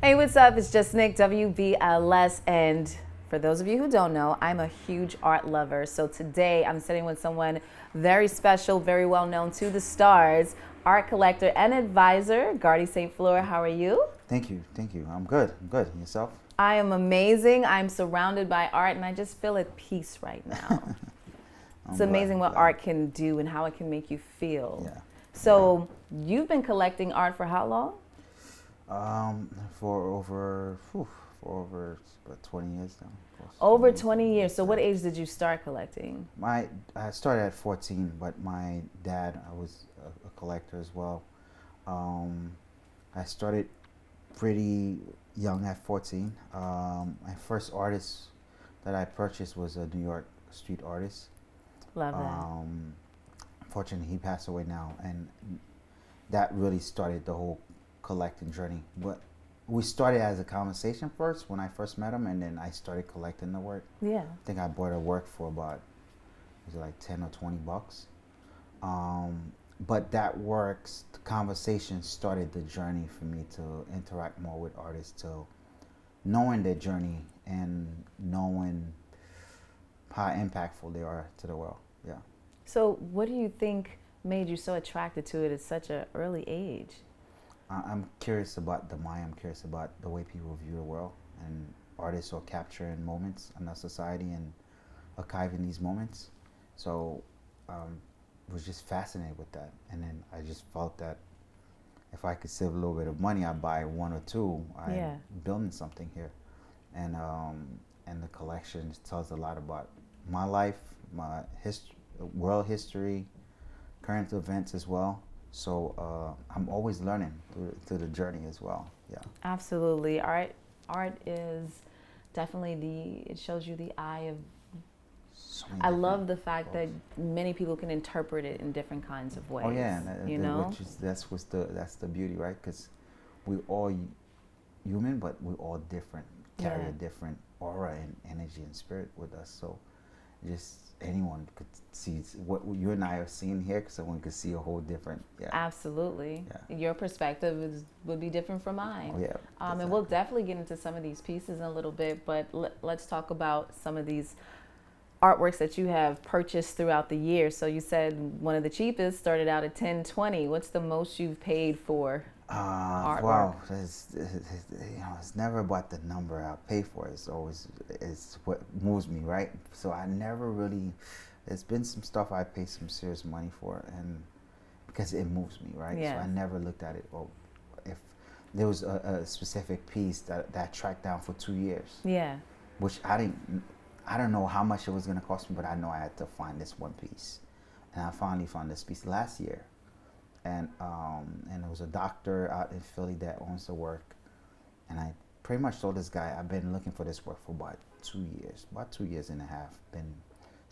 Hey, what's up? It's just Nick, WBLS, and for those of you who don't know, I'm a huge art lover. So today I'm sitting with someone very special, very well known to the stars, art collector and advisor, Gardy St. Fleur. How are you? Thank you, thank you. I'm good. I'm good. And yourself? I am amazing. I'm surrounded by art and I just feel at peace right now. It's amazing what art can do and how it can make you feel. Yeah. So you've been collecting art for how long? For over about 20 years now. Of course. Over 20 years. So what age did you start collecting? I started at 14, but my dad, I was a collector as well. I started pretty young at 14. My first artist that I purchased was a New York street artist. Love that. Fortunately, he passed away now, and that really started the whole collecting journey. But we started as a conversation first when I first met him, and then I started collecting the work. Yeah. I think I bought a work for about, was it like 10 or 20 bucks? But that works, the conversation started the journey for me to interact more with artists, to knowing their journey and knowing how impactful they are to the world. Yeah. So what do you think made you so attracted to it at such an early age? I'm curious about the mind. I'm curious about the way people view the world, and artists are capturing moments in our society and archiving these moments. So was just fascinated with that. And then I just felt that if I could save a little bit of money, I'd buy one or two. I'm building something here. And the collection tells a lot about my life, my world history, current events as well. So I'm always learning through the journey as well. Yeah. Absolutely. Art is definitely it shows you the eye of. I love the fact that many people can interpret it in different kinds of ways. Oh yeah, that's the beauty, right? Because we all human, but we're all different. Carry a different aura and energy and spirit with us. So just anyone could see what you and I are seeing here, because someone could see a whole different. Yeah. Absolutely. Yeah. Your perspective would be different from mine. Oh yeah. Exactly. And we'll definitely get into some of these pieces in a little bit, but let's talk about some of these artworks that you have purchased throughout the year. So you said one of the cheapest started out at $10-20. What's the most you've paid for artwork? Wow, it's never about the number I pay for. It's what moves me, right? So I never really. There's been some stuff I paid some serious money for, and because it moves me, right? Yes. So I never looked at it. Or if there was a specific piece that I tracked down for 2 years. Yeah. Which I don't know how much it was going to cost me, but I know I had to find this one piece. And I finally found this piece last year. And it was a doctor out in Philly that owns the work. And I pretty much told this guy, I've been looking for this work for about 2 years, about 2 years and a half. Been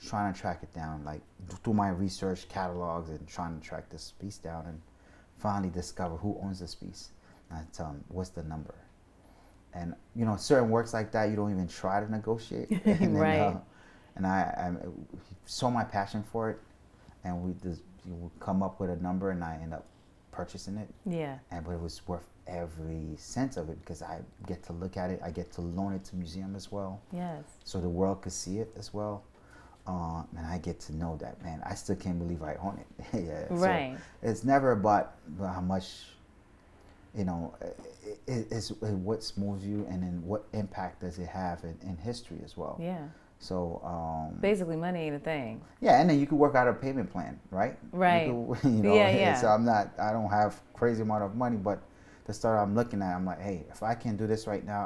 trying to track it down, like through my research catalogs and trying to track this piece down, and finally discover who owns this piece. And I tell him, what's the number? And certain works like that, you don't even try to negotiate. And then, right. And I saw my passion for it, and we come up with a number, and I end up purchasing it. Yeah. But it was worth every cent of it, because I get to look at it, I get to loan it to museum as well. Yes. So the world could see it as well, and I get to know that, man, I still can't believe I own it. Yeah. Right. So it's never about how much. It's what moves you, and then what impact does it have in history as well. Yeah. So basically, money ain't a thing. Yeah, and then you could work out a payment plan, right? Right. Yeah. So I don't have crazy amount of money, but the start I'm looking at, I'm like, hey, if I can do this right now,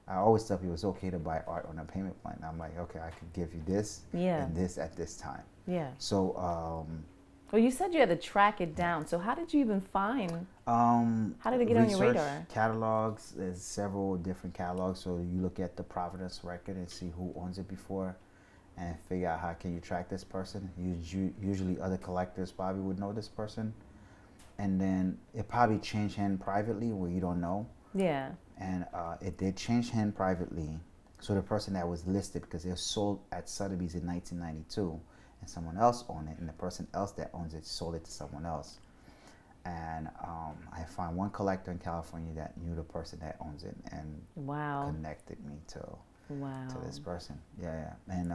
I always tell people it's okay to buy art on a payment plan. I'm like, okay, I could give you this and this at this time. Yeah. So well, you said you had to track it down. So how did you even find? How did it get on your radar? Catalogs. There's several different catalogs. So you look at the provenance record and see who owns it before, and figure out how can you track this person. Usually, other collectors probably would know this person, and then it probably changed hand privately where you don't know. Yeah. And it did change hand privately. So the person that was listed, because it was sold at Sotheby's in 1992. And someone else owned it, and the person else that owns it sold it to someone else. And I found one collector in California that knew the person that owns it and Wow. connected me to Wow. this person. Yeah, and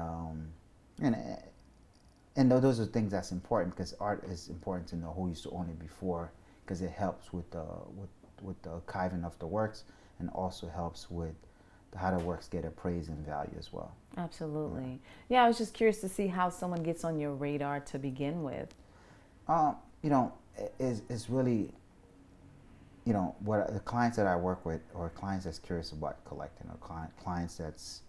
and those are things that's important because art is important to know who used to own it before because it helps with the archiving of the works and also helps with how the works get appraised and value as well. Absolutely. Yeah, I was just curious to see how someone gets on your radar to begin with. You know, it's really, you know, what the clients that I work with or clients that's curious about collecting or clients that's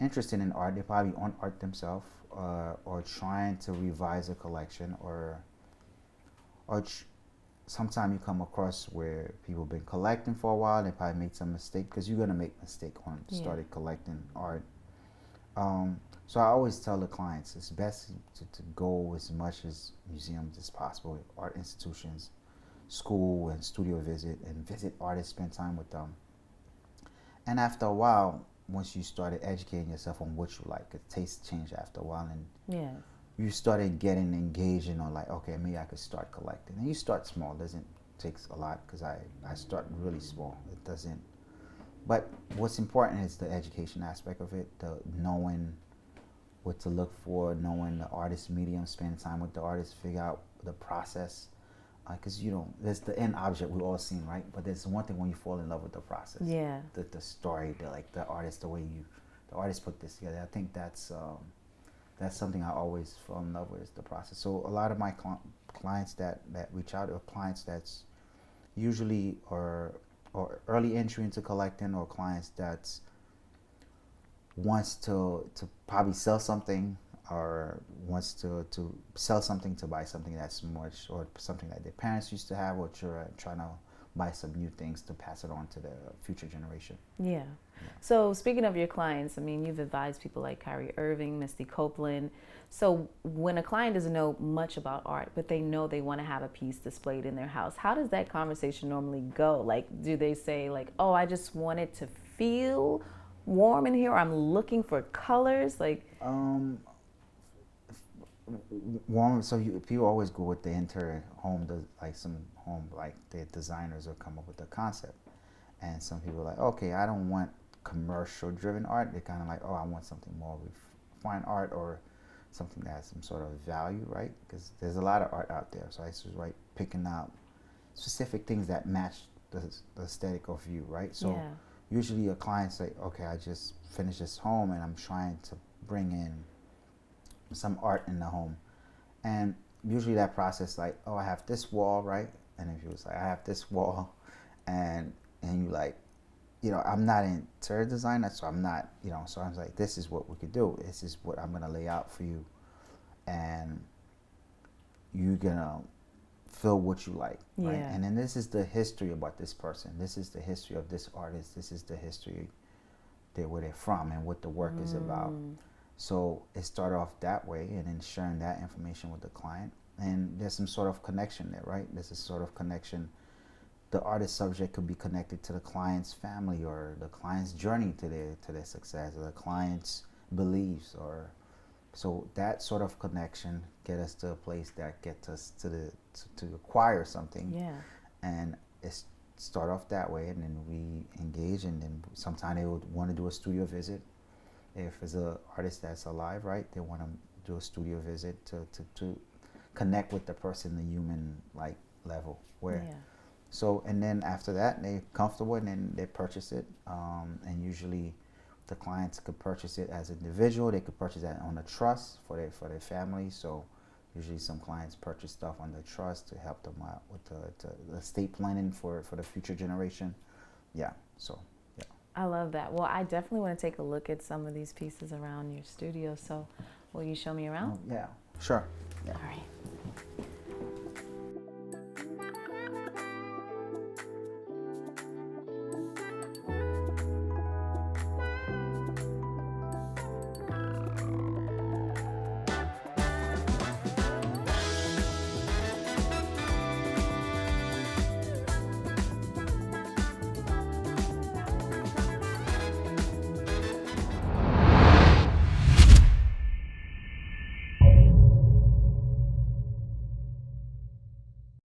interested in art, they probably own art themselves or trying to revise a collection or sometimes you come across where people have been collecting for a while, they probably made some mistake because you're going to make mistake when you started collecting art. So I always tell the clients it's best to go as much as museums as possible, art institutions, school and studio visit artists, spend time with them. And after a while, once you started educating yourself on what you like, the taste changed after a while, and you started getting engaged in on like, okay, maybe I could start collecting. And you start small. It doesn't take a lot because I start really small. It doesn't. But what's important is the education aspect of it, the knowing what to look for, knowing the artist medium, spending time with the artist, figure out the process. Because you know, there's the end object we've all seen, right? But there's one thing when you fall in love with the process. Yeah. The story, the artist, the artist put this together. I think that's something I always fall in love with is the process. So a lot of my clients that reach out are clients that's usually or early entry into collecting or clients that's wants to probably sell something or wants to sell something to buy something that's much or something that their parents used to have or trying to buy some new things to pass it on to the future generation. Yeah. So speaking of your clients, I mean, you've advised people like Kyrie Irving, Misty Copeland. So when a client doesn't know much about art, but they know they want to have a piece displayed in their house, how does that conversation normally go? Like, do they say like, oh, I just want it to feel warm in here, or I'm looking for colors? Like, warm. So people always go with the interior home, like the designers will come up with the concept, and some people are like, okay, I don't want commercial driven art. They're kind of like, oh, I want something more fine art or something that has some sort of value, right? Because there's a lot of art out there. So I was like picking out specific things that match the aesthetic of you, right? So usually a client's like, okay, I just finished this home and I'm trying to bring in some art in the home. And usually that process like, oh, I have this wall, right? And if you was like, I have this wall and you like, you know, I'm not an interior designer, so I'm not, you know, so I was like, this is what we could do. This is what I'm going to lay out for you. And you're going to feel what you like, right? And then this is the history about this person. This is the history of this artist. This is the history where they're from and what the work is about. So it started off that way and then sharing that information with the client. And there's some sort of connection there, right? There's a sort of connection. The artist subject could be connected to the client's family or the client's journey to their success or the client's beliefs, or so that sort of connection get us to a place that gets us to acquire something. And it's start off that way, and then we engage, and then sometimes they would want to do a studio visit. If it's an artist that's alive, right, they want to do a studio visit to connect with the person, the human like level where. So, and then after that, they're comfortable and then they purchase it. And usually the clients could purchase it as an individual. They could purchase that on a trust for their family. So usually some clients purchase stuff on the trust to help them out with the estate planning for the future generation. So. I love that. Well, I definitely want to take a look at some of these pieces around your studio. So will you show me around? Yeah, sure. All right.